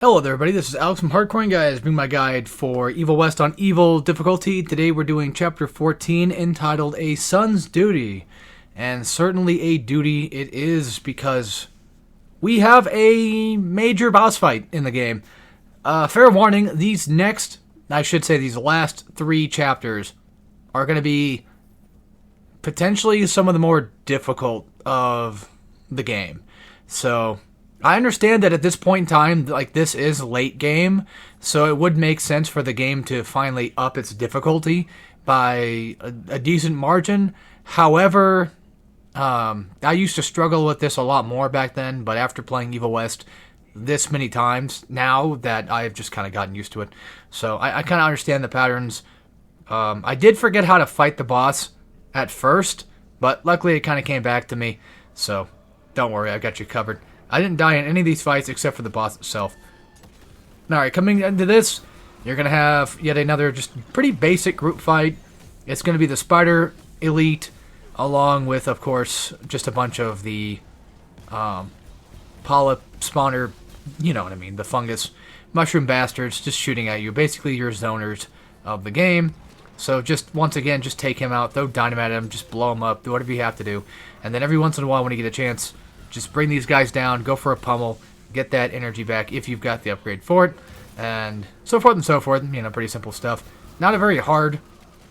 Hello there, everybody. This is Alex from Hardcore Guys, bringing my guide for Evil West on Evil difficulty. Today we're doing Chapter 14, entitled A Son's Duty. And certainly a duty it is, because we have a major boss fight in the game. Fair warning, these last three chapters are going to be potentially some of the more difficult of the game. So I understand that at this point in time, this is late game, so it would make sense for the game to finally up its difficulty by a decent margin. However, I used to struggle with this a lot more back then, but after playing Evil West this many times now, that I've just kind of gotten used to it. So I kind of understand the patterns. I did forget how to fight the boss at first, but luckily it kind of came back to me, so don't worry, I've got you covered. I didn't die in any of these fights except for the boss itself. Alright, coming into this, you're going to have yet another just pretty basic group fight. It's going to be the Spider Elite, along with, of course, just a bunch of the polyp spawner, you know what I mean, the fungus mushroom bastards just shooting at you. Basically, your zoners of the game. So just, once again, just take him out, throw dynamite at him, just blow him up, do whatever you have to do. And then every once in a while, when you get a chance, just bring these guys down, go for a pummel, get that energy back if you've got the upgrade for it, and so forth and so forth. You know, pretty simple stuff. Not a very hard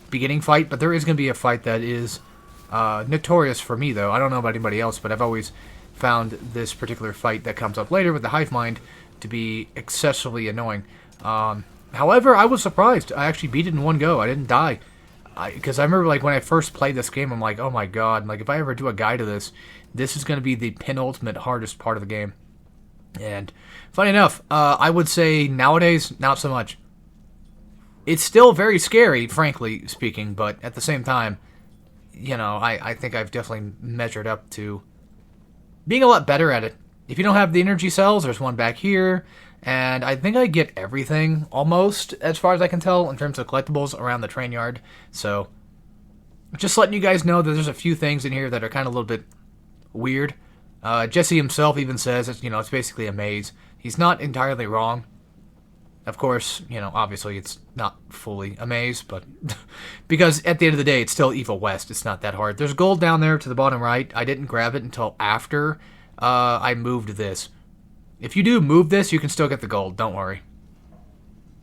beginning fight, but there is going to be a fight that is notorious for me, though. I don't know about anybody else, but I've always found this particular fight that comes up later with the Hive Mind to be excessively annoying. However, I was surprised. I actually beat it in one go. I didn't die. Because I remember, when I first played this game, I'm like, oh my god, if I ever do a guide to this, this is going to be the penultimate hardest part of the game. And funny enough, I would say nowadays, not so much. It's still very scary, frankly speaking, but at the same time, you know, I think I've definitely measured up to being a lot better at it. If you don't have the energy cells, there's one back here, and I think I get everything, almost, as far as I can tell, in terms of collectibles around the train yard. So, just letting you guys know that there's a few things in here that are kind of a little bit weird. Jesse himself even says it's basically a maze. He's not entirely wrong. Of course, obviously it's not fully a maze, but because at the end of the day, it's still Evil West. It's not that hard. There's gold down there to the bottom right. I didn't grab it until after I moved this. If you do move this, you can still get the gold. Don't worry.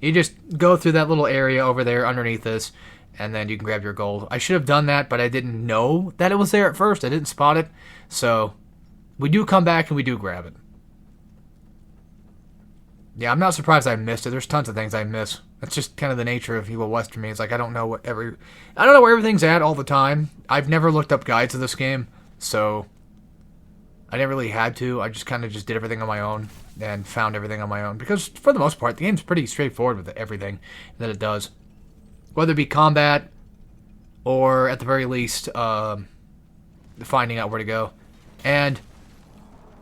You just go through that little area over there underneath this, and then you can grab your gold. I should have done that, but I didn't know that it was there at first. I didn't spot it. So, we do come back and we do grab it. Yeah, I'm not surprised I missed it. There's tons of things I miss. That's just kind of the nature of Evil West for me. It's I don't know I don't know where everything's at all the time. I've never looked up guides to this game, so I never really had to. I just kind of just did everything on my own and found everything on my own. Because for the most part, the game's pretty straightforward with everything that it does. Whether it be combat or, at the very least, finding out where to go. And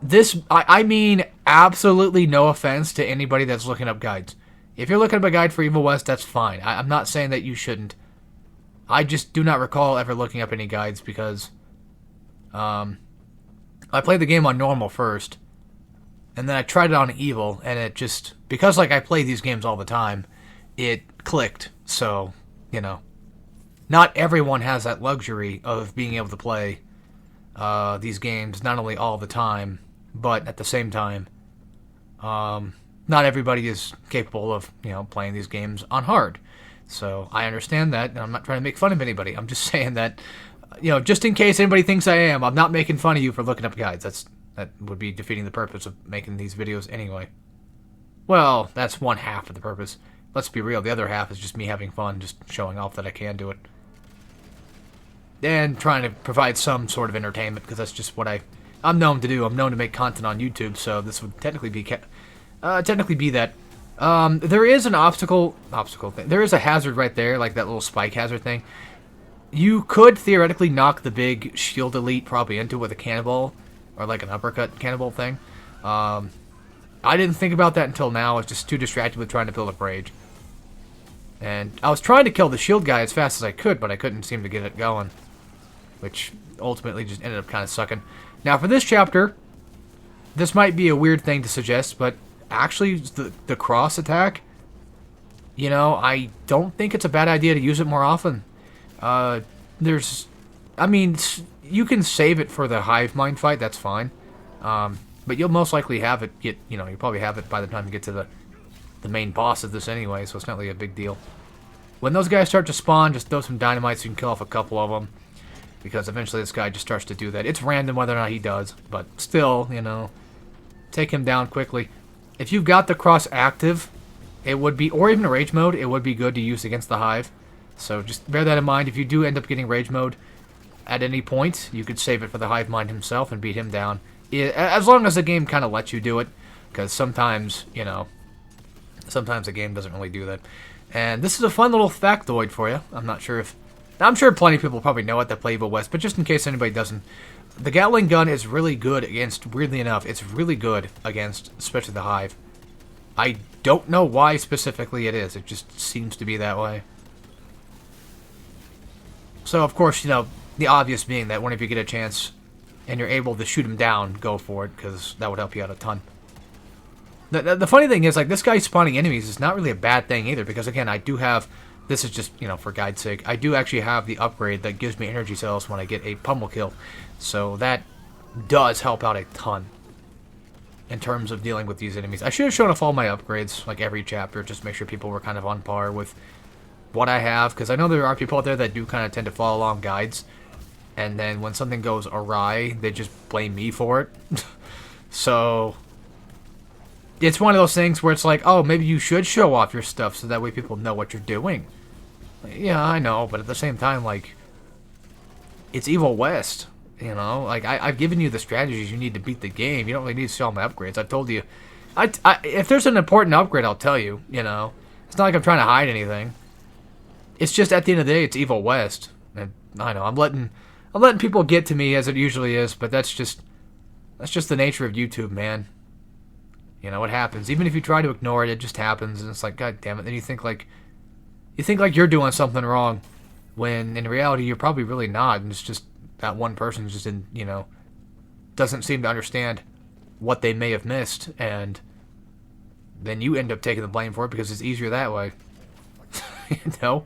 this, I mean absolutely no offense to anybody that's looking up guides. If you're looking up a guide for Evil West, that's fine. I'm not saying that you shouldn't. I just do not recall ever looking up any guides because I played the game on normal first, and then I tried it on evil, and it just, because I play these games all the time, it clicked. So, not everyone has that luxury of being able to play these games not only all the time, but at the same time, not everybody is capable of, playing these games on hard. So I understand that, and I'm not trying to make fun of anybody. I'm just saying that, just in case anybody thinks I am, I'm not making fun of you for looking up guides. That would be defeating the purpose of making these videos anyway. Well, that's one half of the purpose. Let's be real, the other half is just me having fun, just showing off that I can do it. And trying to provide some sort of entertainment, because that's just what I'm known to do. I'm known to make content on YouTube, so this would technically be that. There is an obstacle thing. There is a hazard right there, like that little spike hazard thing. You could theoretically knock the big shield elite probably into with a cannonball, or like an uppercut cannonball thing. I didn't think about that until now. I was just too distracted with trying to build up rage. And I was trying to kill the shield guy as fast as I could, but I couldn't seem to get it going, which ultimately just ended up kind of sucking. Now, for this chapter, this might be a weird thing to suggest, but actually, the cross attack, you know, I don't think it's a bad idea to use it more often. There's, I mean, you can save it for the hive mind fight, that's fine. But you'll most likely have it you'll probably have it by the time you get to the main boss of this anyway, so it's not really a big deal. When those guys start to spawn, just throw some dynamite so you can kill off a couple of them. Because eventually this guy just starts to do that. It's random whether or not he does, but still, you know, take him down quickly. If you've got the cross active, it would be, or even rage mode, it would be good to use against the hive. So just bear that in mind. If you do end up getting rage mode at any point, you could save it for the hive mind himself and beat him down. As long as the game kind of lets you do it, because sometimes, you know, sometimes the game doesn't really do that. And this is a fun little factoid for you. I'm sure plenty of people probably know it that play Evil West, but just in case anybody doesn't, the Gatling gun is really good against, weirdly enough, it's really good against, especially the hive. I don't know why specifically it is. It just seems to be that way. So, of course, you know, the obvious being that whenever you get a chance and you're able to shoot him down, go for it, because that would help you out a ton. The funny thing is, like, this guy spawning enemies is not really a bad thing either, because, again, I do have, this is just, you know, for guide's sake, I do actually have the upgrade that gives me energy cells when I get a pummel kill. So that does help out a ton in terms of dealing with these enemies. I should have shown off all my upgrades, like, every chapter, just to make sure people were kind of on par with what I have, because I know there are people out there that do kind of tend to follow along guides, and then when something goes awry, they just blame me for it. So it's one of those things where it's like, oh, maybe you should show off your stuff so that way people know what you're doing. Yeah, I know, but at the same time, like, it's Evil West, you know? Like, I've given you the strategies you need to beat the game. You don't really need to see all my upgrades. I've told you. If there's an important upgrade, I'll tell you, you know? It's not like I'm trying to hide anything. It's just, at the end of the day, it's Evil West. And I know, I'm letting people get to me as it usually is, but that's just the nature of YouTube, man. You know, it happens. Even if you try to ignore it, it just happens, and it's like, God damn it. Then you think like you're doing something wrong, when in reality you're probably really not, and it's just that one person just doesn't seem to understand what they may have missed, and then you end up taking the blame for it because it's easier that way. You know?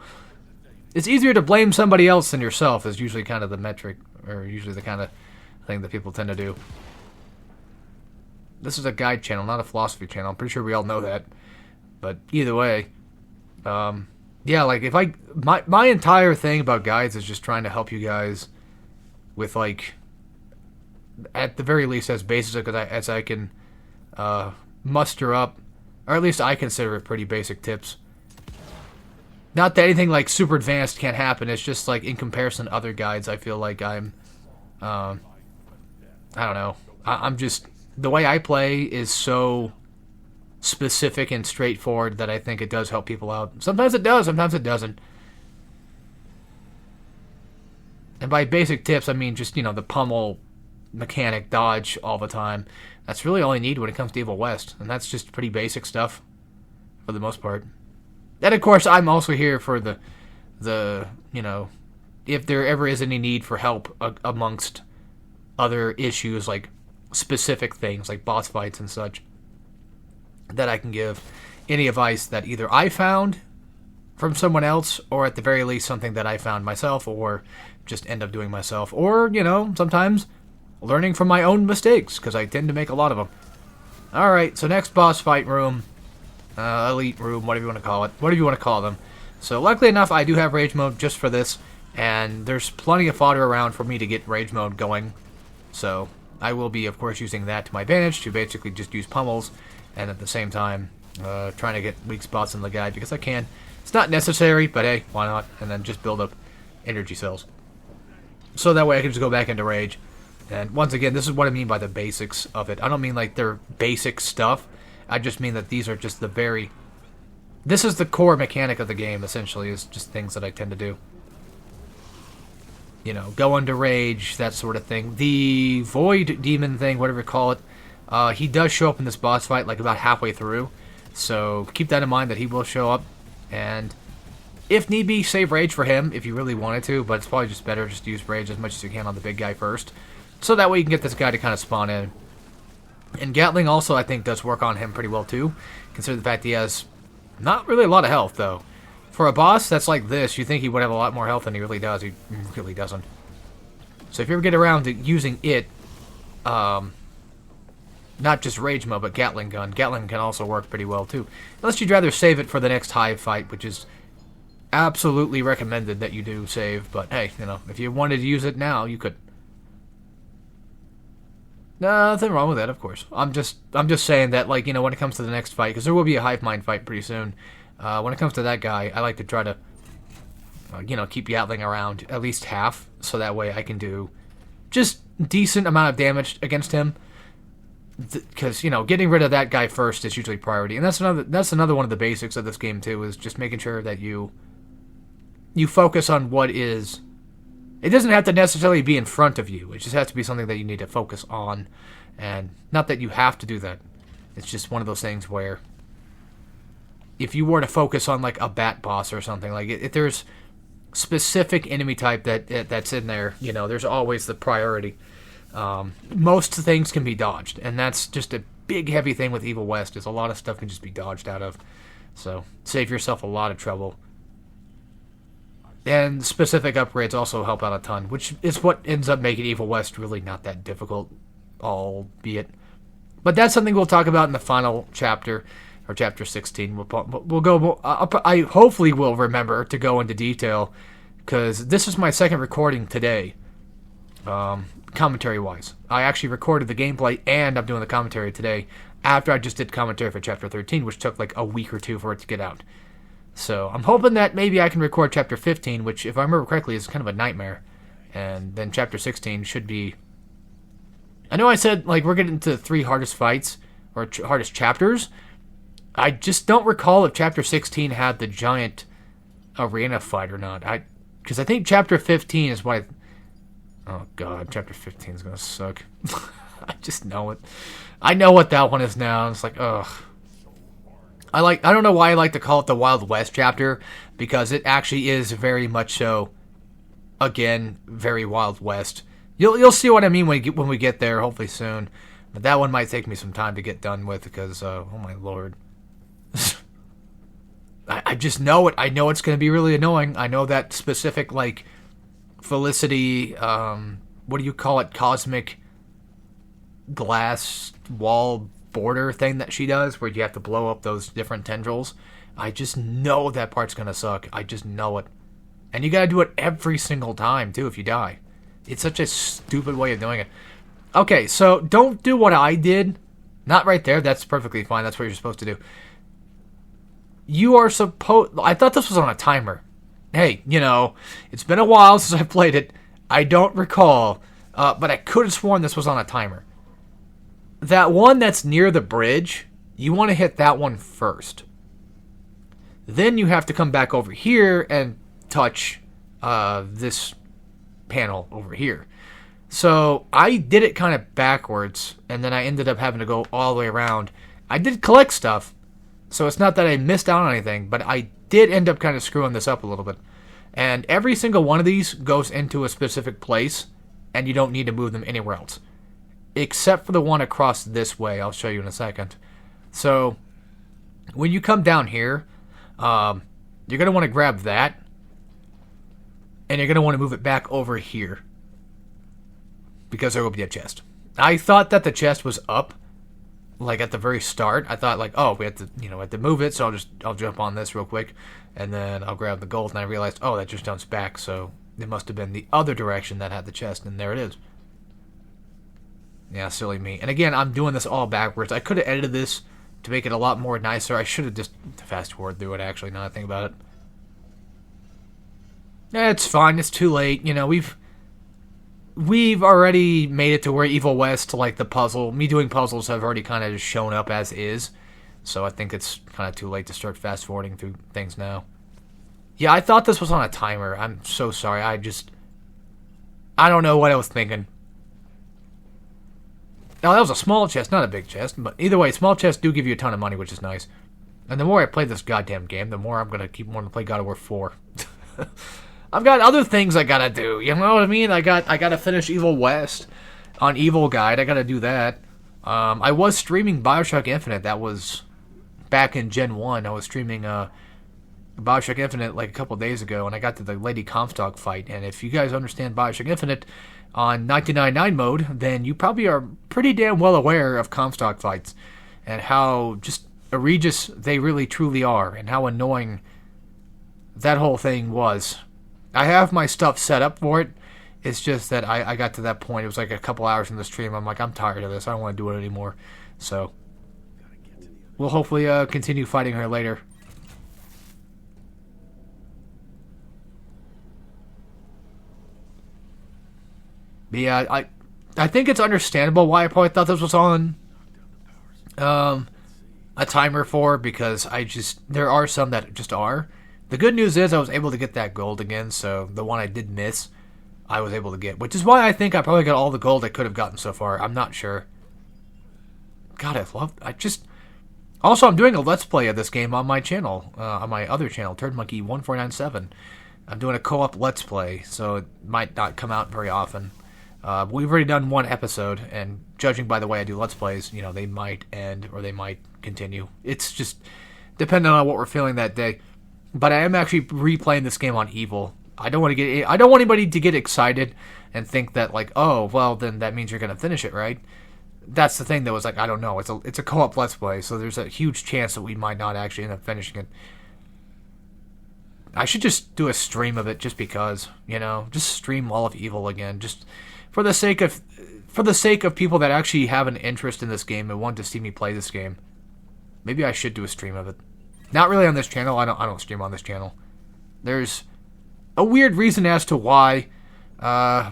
It's easier to blame somebody else than yourself is usually kind of the metric, or usually the kind of thing that people tend to do. This is a guide channel, not a philosophy channel. I'm pretty sure we all know that. But either way, yeah, like, if my entire thing about guides is just trying to help you guys with, like, at the very least as basic as I can muster up, or at least I consider it pretty basic tips. Not that anything, like, super advanced can't happen. It's just, like, in comparison to other guides, I feel like I'm, I don't know. I'm just, the way I play is so specific and straightforward that I think it does help people out. Sometimes it does, sometimes it doesn't. And by basic tips, I mean just, you know, the pummel mechanic, dodge all the time. That's really all you need when it comes to Evil West. And that's just pretty basic stuff for the most part. And of course, I'm also here for the you know, if there ever is any need for help amongst other issues, like specific things, like boss fights and such, that I can give any advice that either I found from someone else, or at the very least something that I found myself, or just end up doing myself, or, you know, sometimes learning from my own mistakes, because I tend to make a lot of them. Alright, so next boss fight room. Elite room, whatever you want to call it. Whatever you want to call them. So luckily enough, I do have rage mode just for this, and there's plenty of fodder around for me to get rage mode going. So I will be, of course, using that to my advantage to basically just use pummels, and at the same time, trying to get weak spots in the guide because I can. It's not necessary, but hey, why not? And then just build up energy cells. So that way I can just go back into rage. And once again, this is what I mean by the basics of it. I don't mean like they're basic stuff. I just mean that these are just the very... This is the core mechanic of the game, essentially, is just things that I tend to do. You know, go into rage, that sort of thing. The Void Demon thing, whatever you call it, he does show up in this boss fight, like, about halfway through. So keep that in mind that he will show up. And if need be, save rage for him if you really wanted to, but it's probably just better just to use rage as much as you can on the big guy first. So that way you can get this guy to kind of spawn in. And Gatling also, I think, does work on him pretty well, too. Consider the fact he has not really a lot of health, though. For a boss that's like this, you think he would have a lot more health than he really does. He really doesn't. So if you ever get around to using it, not just Rage Mode, but Gatling Gun, Gatling can also work pretty well, too. Unless you'd rather save it for the next Hive fight, which is absolutely recommended that you do save. But hey, you know, if you wanted to use it now, you could. Nothing wrong with that, of course. I'm just saying that, like, you know, when it comes to the next fight, because there will be a Hive Mind fight pretty soon. When it comes to that guy, I like to try to, you know, keep Gatling around at least half, so that way I can do just decent amount of damage against him. Because, you know, getting rid of that guy first is usually priority, and that's another one of the basics of this game too, is just making sure that you focus on what is. It doesn't have to necessarily be in front of you. It just has to be something that you need to focus on. And not that you have to do that. It's just one of those things where if you were to focus on like a bat boss or something, like if there's specific enemy type that's in there, you know, there's always the priority. Most things can be dodged. And that's just a big heavy thing with Evil West, is a lot of stuff can just be dodged out of. So save yourself a lot of trouble. And specific upgrades also help out a ton, which is what ends up making Evil West really not that difficult, albeit. But that's something we'll talk about in the final chapter, or chapter 16. We'll go. I hopefully will remember to go into detail, because this is my second recording today, commentary-wise. I actually recorded the gameplay, and I'm doing the commentary today, after I just did commentary for chapter 13, which took like a week or two for it to get out. So I'm hoping that maybe I can record chapter 15, which, if I remember correctly, is kind of a nightmare. And then chapter 16 should be. I know I said, like, we're getting to the 3 hardest fights, or hardest chapters. I just don't recall if chapter 16 had the giant arena fight or not. Because I think chapter 15 is what oh god, chapter 15 is going to suck. I just know it. I know what that one is now. It's like, ugh. I don't know why I like to call it the Wild West chapter, because it actually is very much so, again, very Wild West. You'll see what I mean when we get there, hopefully soon. But that one might take me some time to get done with, because, oh my lord. I just know it. I know it's going to be really annoying. I know that specific, like, Felicity, what do you call it, cosmic glass wall border thing that she does, where you have to blow up those different tendrils. I just know that part's gonna suck. I just know it. And you gotta do it every single time, too, if you die. It's such a stupid way of doing it. Okay, so don't do what I did. Not right there. That's perfectly fine. That's what you're supposed to do. You are supposed... I thought this was on a timer. Hey, you know, it's been a while since I played it. I don't recall. But I could have sworn this was on a timer. That one that's near the bridge, you want to hit that one first. Then you have to come back over here and touch this panel over here. So I did it kind of backwards, and then I ended up having to go all the way around. I did collect stuff, so it's not that I missed out on anything, but I did end up kind of screwing this up a little bit. And every single one of these goes into a specific place, and you don't need to move them anywhere else. Except for the one across this way. I'll show you in a second. So, when you come down here, you're going to want to grab that, and you're going to want to move it back over here, because there will be a chest. I thought that the chest was up, like at the very start. I thought, like, oh, we have to, have to move it, so I'll jump on this real quick, and then I'll grab the gold, and I realized, oh, that just jumps back, so it must have been the other direction that had the chest, and there it is. Yeah, silly me. And again, I'm doing this all backwards. I could have edited this to make it a lot more nicer. I should have just fast forward through it, actually, now that I think about it. It's fine. It's too late. We've already made it to where Evil West, like the puzzle, me doing puzzles have already kind of just shown up as is. So I think it's kind of too late to start fast forwarding through things now. Yeah, I thought this was on a timer. I'm so sorry. I don't know what I was thinking. Now, that was a small chest, not a big chest, but either way, small chests do give you a ton of money, which is nice. And the more I play this goddamn game, the more I'm going to keep wanting to play God of War 4. I've got other things I gotta do, you know what I mean? I gotta finish Evil West on Evil Guide, I gotta do that. I was streaming Bioshock Infinite. That was back in Gen 1. I was streaming Bioshock Infinite like a couple days ago, and I got to the Lady Comstock fight. And if you guys understand Bioshock Infinite on 1999 mode, then you probably are pretty damn well aware of Comstock fights and how just egregious they really truly are, and how annoying that whole thing was. I have my stuff set up for it. It's just that I got to that point. It was like a couple hours in the stream. I'm like, I'm tired of this. I don't want to do it anymore. So we'll hopefully continue fighting her later. But yeah, I think it's understandable why I probably thought this was on a timer for, because there are some that just are. The good news is I was able to get that gold again, so the one I did miss, I was able to get, which is why I think I probably got all the gold I could have gotten so far. I'm not sure. God, also, I'm doing a Let's Play of this game on my channel, on my other channel, TurdMonkey1497. I'm doing a co-op Let's Play, so it might not come out very often. We've already done one episode, and judging by the way I do Let's Plays, they might end or they might continue. It's just depending on what we're feeling that day. But I am actually replaying this game on Evil. I don't want anybody to get excited and think that, like, oh, well, then that means you're going to finish it, right? That's the thing, though, is like, I don't know. It's a co-op Let's Play, so there's a huge chance that we might not actually end up finishing it. I should just do a stream of it just because, just stream all of Evil again, just for the sake of people that actually have an interest in this game and want to see me play this game. Maybe I should do a stream of it. Not really on this channel. I don't stream on this channel. There's a weird reason as to why.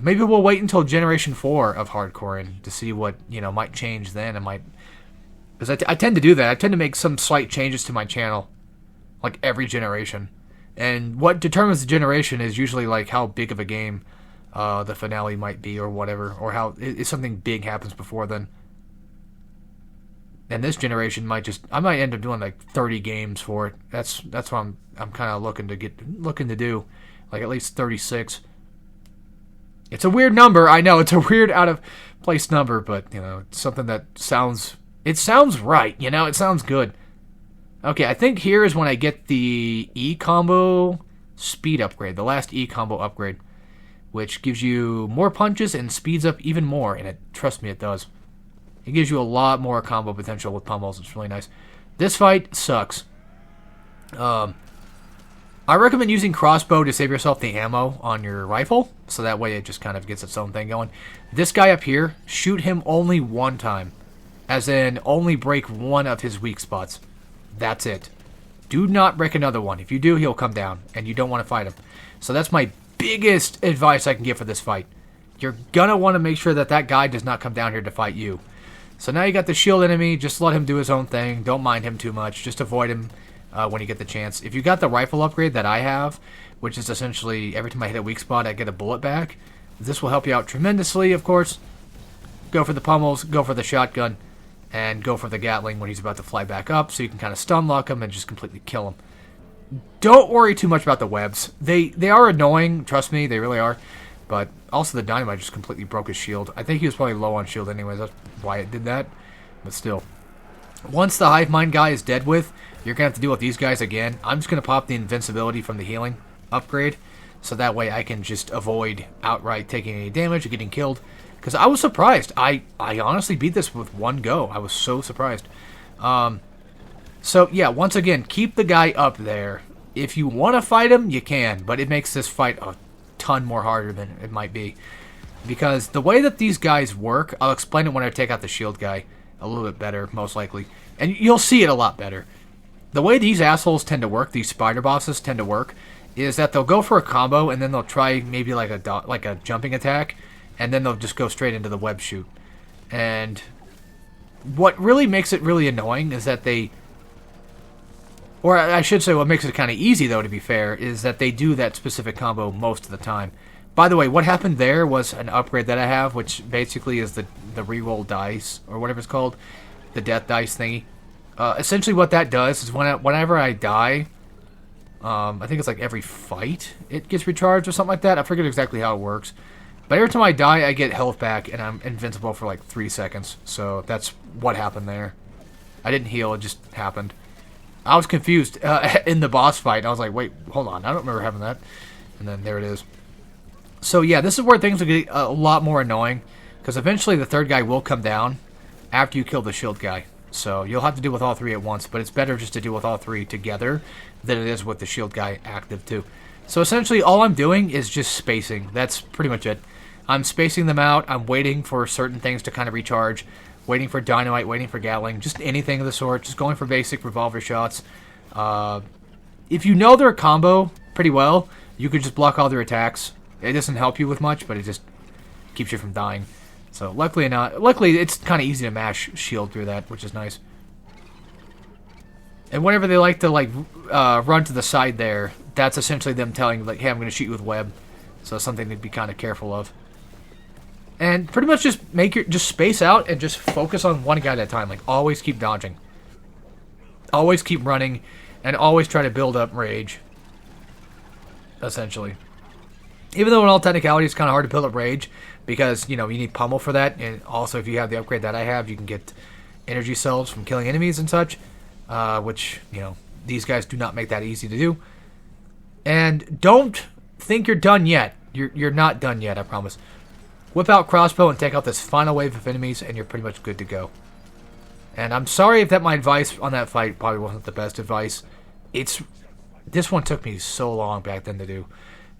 Maybe we'll wait until Generation 4 of Hardcore to see what, might change then. Because I tend to do that. I tend to make some slight changes to my channel, like every generation. And what determines the generation is usually like how big of a game the finale might be, or whatever, or how if something big happens before then. And this generation I might end up doing like 30 games for it. That's what I'm kind of looking to do, like at least 36. It's a weird number, I know. It's a weird out of place number, but it's something that sounds right. It sounds good. Okay, I think here is when I get the E combo speed upgrade, the last E combo upgrade, which gives you more punches and speeds up even more, and trust me, it does. It gives you a lot more combo potential with pummels. It's really nice. This fight sucks. I recommend using crossbow to save yourself the ammo on your rifle, so that way it just kind of gets its own thing going. This guy up here, shoot him only one time, as in only break one of his weak spots. That's it. Do not break another one. If you do, he'll come down, and you don't want to fight him. So that's my biggest advice I can give for this fight. You're gonna want to make sure that guy does not come down here to fight you. So now you got the shield enemy. Just let him do his own thing. Don't mind him too much. Just avoid him when you get the chance. If you got the rifle upgrade that I have, which is essentially every time I hit a weak spot, I get a bullet back, this will help you out tremendously, of course. Go for the pummels, go for the shotgun, and go for the Gatling when he's about to fly back up, so you can kind of stun lock him and just completely kill him. Don't worry too much about the webs. They are annoying, trust me, they really are. But also the dynamite just completely broke his shield. I think he was probably low on shield anyways, that's why it did that. But still. Once the Hive Mind guy is dead with, you're going to have to deal with these guys again. I'm just going to pop the invincibility from the healing upgrade, so that way I can just avoid outright taking any damage or getting killed. Because I was surprised. I honestly beat this with one go. I was so surprised. So yeah, once again, keep the guy up there. If you want to fight him, you can, but it makes this fight a ton more harder than it might be. Because the way that these guys work, I'll explain it when I take out the shield guy a little bit better, most likely. And you'll see it a lot better. The way these assholes tend to work, these spider bosses tend to work, is that they'll go for a combo and then they'll try maybe like a jumping attack, and then they'll just go straight into the web shoot. And what really makes it really annoying is that or I should say what makes it kind of easy, though, to be fair, is that they do that specific combo most of the time. By the way, what happened there was an upgrade that I have, which basically is the reroll dice, or whatever it's called, the death dice thingy. Essentially what that does is whenever I die, I think it's like every fight it gets recharged or something like that. I forget exactly how it works. But every time I die, I get health back, and I'm invincible for like 3 seconds. So that's what happened there. I didn't heal, it just happened. I was confused in the boss fight. I was like, wait, hold on, I don't remember having that. And then there it is. So yeah, this is where things will get a lot more annoying, because eventually the third guy will come down after you kill the shield guy. So you'll have to deal with all three at once, but it's better just to deal with all three together than it is with the shield guy active too. So essentially all I'm doing is just spacing. That's pretty much it. I'm spacing them out. I'm waiting for certain things to kind of recharge. Waiting for dynamite, waiting for Gatling, just anything of the sort. Just going for basic revolver shots. If you know their combo pretty well, you could just block all their attacks. It doesn't help you with much, but it just keeps you from dying. So luckily it's kind of easy to mash shield through that, which is nice. And whenever they like to run to the side there, that's essentially them telling like, hey, I'm going to shoot you with web. So something to be kind of careful of. And pretty much just just space out and just focus on one guy at a time. Like always keep dodging. Always keep running and always try to build up rage. Essentially. Even though in all technicality it's kind of hard to build up rage because, you know, you need pummel for that. And also if you have the upgrade that I have, you can get energy cells from killing enemies and such. Which, you know, these guys do not make that easy to do. And don't think you're done yet. You're not done yet, I promise. Whip out crossbow and take out this final wave of enemies, and you're pretty much good to go. And I'm sorry if my advice on that fight probably wasn't the best advice. This one took me so long back then to do.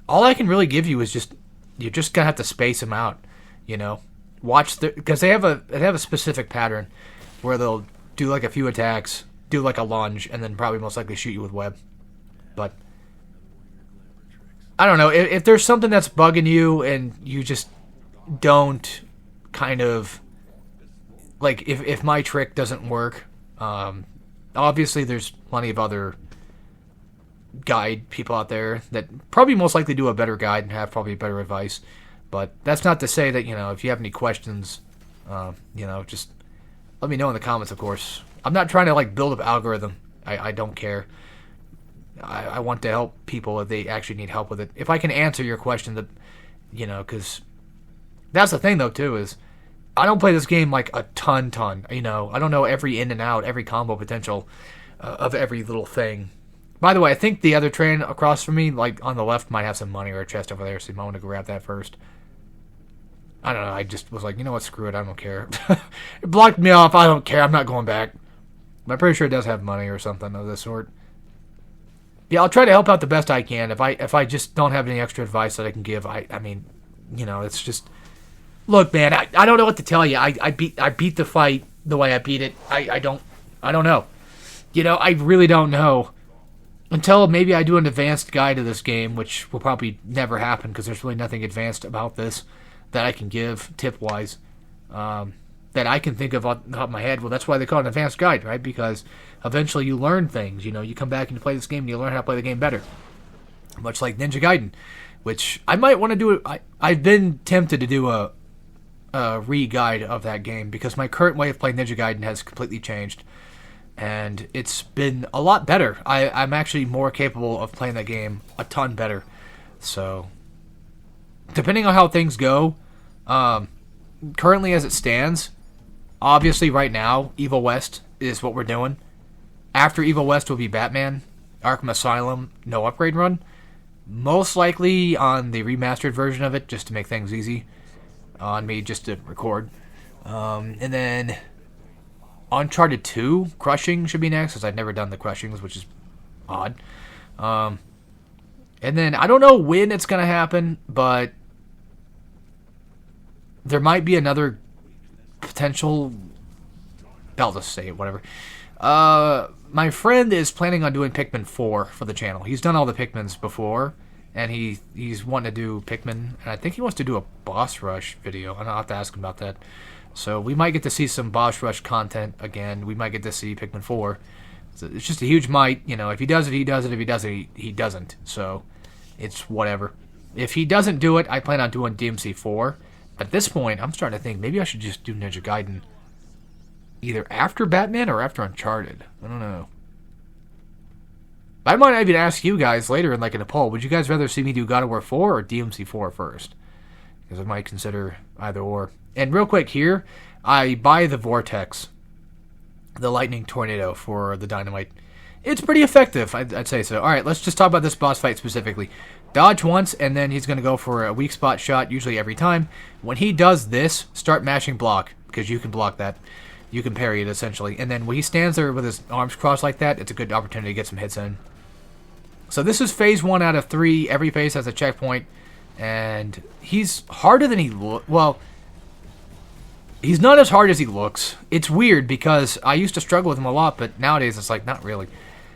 All I can really give you is you're just gonna have to space them out, you know. Watch because they have a specific pattern where they'll do like a few attacks, do like a lunge, and then probably most likely shoot you with web. But I don't know if there's something that's bugging you and you just don't kind of like if my trick doesn't work, obviously there's plenty of other guide people out there that probably most likely do a better guide and have probably better advice, but that's not to say that, you know, if you have any questions, you know, just let me know in the comments. Of course, I'm not trying to like build up algorithm. I don't care. I want to help people if they actually need help with it. If I can answer your question, that, you know, because that's the thing, though, too, is I don't play this game like a ton. You know, I don't know every in and out, every combo potential of every little thing. By the way, I think the other train across from me, like on the left, might have some money or a chest over there, so you might want to grab that first. I don't know, I just was like, you know what, screw it, I don't care. It blocked me off, I don't care, I'm not going back. But I'm pretty sure it does have money or something of this sort. Yeah, I'll try to help out the best I can. If I just don't have any extra advice that I can give, I mean, you know, it's just... Look, man, I don't know what to tell you. I beat the fight the way I beat it. I don't know. You know, I really don't know. Until maybe I do an advanced guide to this game, which will probably never happen because there's really nothing advanced about this that I can give tip-wise that I can think of off the top of my head. Well, that's why they call it an advanced guide, right? Because eventually you learn things. You know, you come back and you play this game and you learn how to play the game better. Much like Ninja Gaiden, which I might want to do. I've been tempted to do a re-guide of that game because my current way of playing Ninja Gaiden has completely changed. And it's been a lot better. I'm actually more capable of playing that game a ton better. So, depending on how things go, currently as it stands, obviously right now, Evil West is what we're doing. After Evil West will be Batman, Arkham Asylum, no upgrade run. Most likely on the remastered version of it, just to make things easy on me, just to record. And then... Uncharted 2, Crushing should be next, because I've never done the Crushings, which is odd. And then, I don't know when it's going to happen, but there might be another potential... I'll just say it, whatever. My friend is planning on doing Pikmin 4 for the channel. He's done all the Pikmins before, and he's wanting to do Pikmin, and I think he wants to do a boss rush video. I'll have to ask him about that. So we might get to see some boss rush content again. We might get to see Pikmin 4. So it's just a huge might. You know, if he does it, he does it. If he doesn't, he doesn't. So it's whatever. If he doesn't do it, I plan on doing DMC 4. At this point, I'm starting to think maybe I should just do Ninja Gaiden either after Batman or after Uncharted. I don't know. I might even ask you guys later in a poll. Would you guys rather see me do God of War 4 or DMC 4 first? because I might consider either or. And real quick here, I buy the Vortex, the Lightning Tornado for the Dynamite. It's pretty effective, I'd say so. Alright, let's just talk about this boss fight specifically. Dodge once, and then he's going to go for a weak spot shot, usually every time. When he does this, start mashing block, because you can block that. You can parry it, essentially. And then when he stands there with his arms crossed like that, it's a good opportunity to get some hits in. So this is phase 1 out of 3. Every phase has a checkpoint. And he's harder than he looks. Well, he's not as hard as he looks. It's weird because I used to struggle with him a lot, but nowadays it's like, not really.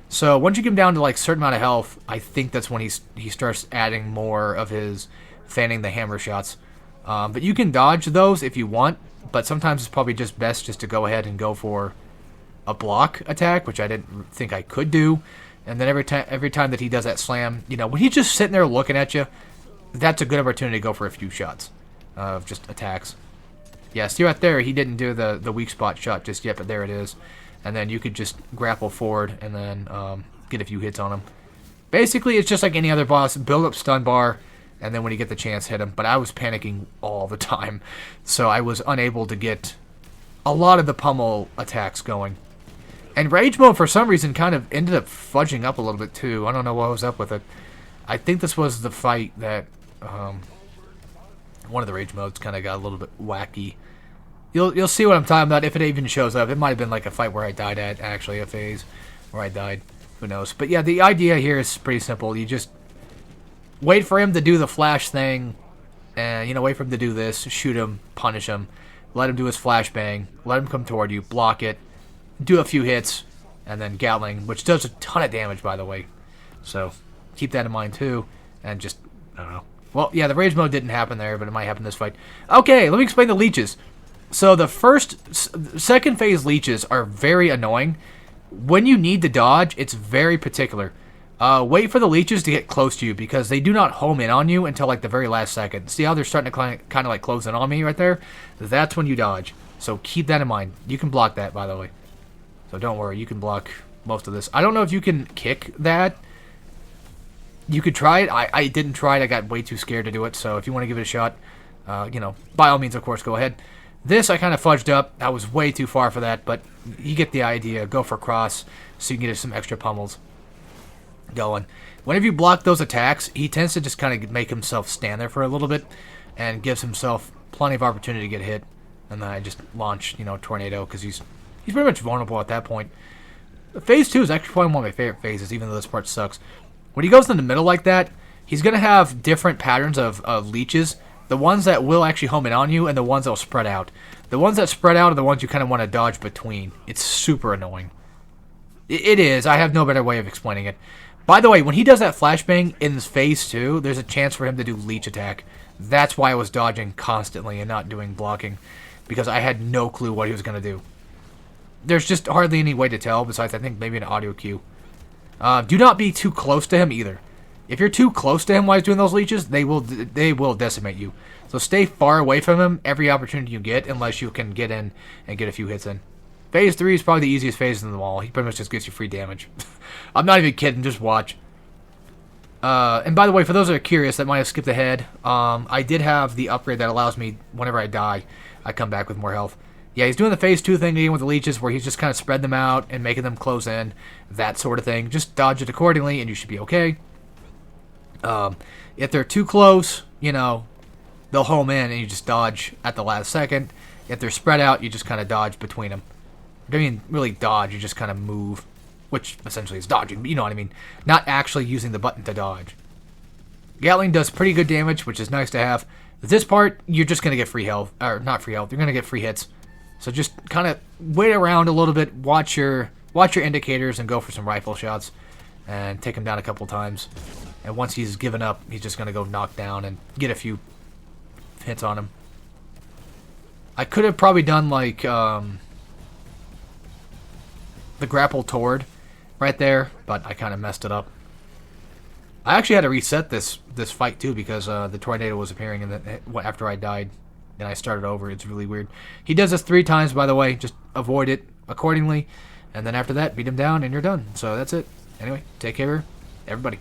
So once you get him down to like a certain amount of health, I think that's when he starts adding more of his fanning the hammer shots. But you can dodge those if you want, but sometimes it's probably just best just to go ahead and go for a block attack, which I didn't think I could do. And then every time that he does that slam, you know, when he's just sitting there looking at you, that's a good opportunity to go for a few shots of just attacks. Yeah, see right there, he didn't do the weak spot shot just yet, but there it is. And then you could just grapple forward and then get a few hits on him. Basically, it's just like any other boss. Build up stun bar, and then when you get the chance, hit him. But I was panicking all the time, so I was unable to get a lot of the pummel attacks going. And Rage Mode, for some reason, kind of ended up fudging up a little bit, too. I don't know what was up with it. I think this was the fight that one of the Rage Modes kind of got a little bit wacky. You'll see what I'm talking about if it even shows up. It might have been like a fight where I died at, actually, a phase where I died. Who knows? But yeah, the idea here is pretty simple. You just wait for him to do the flash thing, and, you know, wait for him to do this, shoot him, punish him, let him do his flashbang, let him come toward you, block it, do a few hits, and then Gatling, which does a ton of damage, by the way. So keep that in mind, too, and just, I don't know. Well, yeah, the Rage Mode didn't happen there, but it might happen this fight. Okay, let me explain the leeches. So the second phase leeches are very annoying. When you need to dodge, it's very particular. Wait for the leeches to get close to you because they do not home in on you until like the very last second. See how they're starting to kind of like close in on me right there? That's when you dodge. So keep that in mind. You can block that, by the way. So don't worry, you can block most of this. I don't know if you can kick that. You could try it. I didn't try it. I got way too scared to do it. So if you want to give it a shot, you know, by all means, of course, go ahead. This I kind of fudged up. I was way too far for that, but you get the idea. Go for cross so you can get some extra pummels going. Whenever you block those attacks, he tends to just kind of make himself stand there for a little bit and gives himself plenty of opportunity to get hit. And then I just launch, you know, Tornado because he's pretty much vulnerable at that point. Phase 2 is actually probably one of my favorite phases, even though this part sucks. When he goes in the middle like that, he's going to have different patterns of leeches. The ones that will actually home in on you and the ones that will spread out. The ones that spread out are the ones you kind of want to dodge between. It's super annoying. It is. I have no better way of explaining it. By the way, when he does that flashbang in phase 2, there's a chance for him to do leech attack. That's why I was dodging constantly and not doing blocking. Because I had no clue what he was going to do. There's just hardly any way to tell besides I think maybe an audio cue. Do not be too close to him either. If you're too close to him while he's doing those leeches, they will decimate you. So stay far away from him every opportunity you get, unless you can get in and get a few hits in. Phase 3 is probably the easiest phase in them all. He pretty much just gives you free damage. I'm not even kidding, just watch. And by the way, for those that are curious that might have skipped ahead, I did have the upgrade that allows me, whenever I die, I come back with more health. Yeah, he's doing the phase 2 thing again with the leeches, where he's just kind of spread them out and making them close in, that sort of thing. Just dodge it accordingly, and you should be okay. If they're too close, you know, they'll home in and you just dodge at the last second. If they're spread out, you just kind of dodge between them. I mean, really dodge, you just kind of move, which essentially is dodging, but you know what I mean. Not actually using the button to dodge. Gatling does pretty good damage, which is nice to have. This part, you're just going to get free health, or not free health, you're going to get free hits. So just kind of wait around a little bit, watch your indicators, and go for some rifle shots, and take him down a couple times. And once he's given up, he's just going to go knock down and get a few hits on him. I could have probably done like the grapple toward right there, but I kind of messed it up. I actually had to reset this fight too because the tornado was appearing after I died, and I started over. It's really weird. He does this 3 times, by the way. Just avoid it accordingly, and then after that, beat him down, and you're done. So that's it. Anyway, take care, everybody.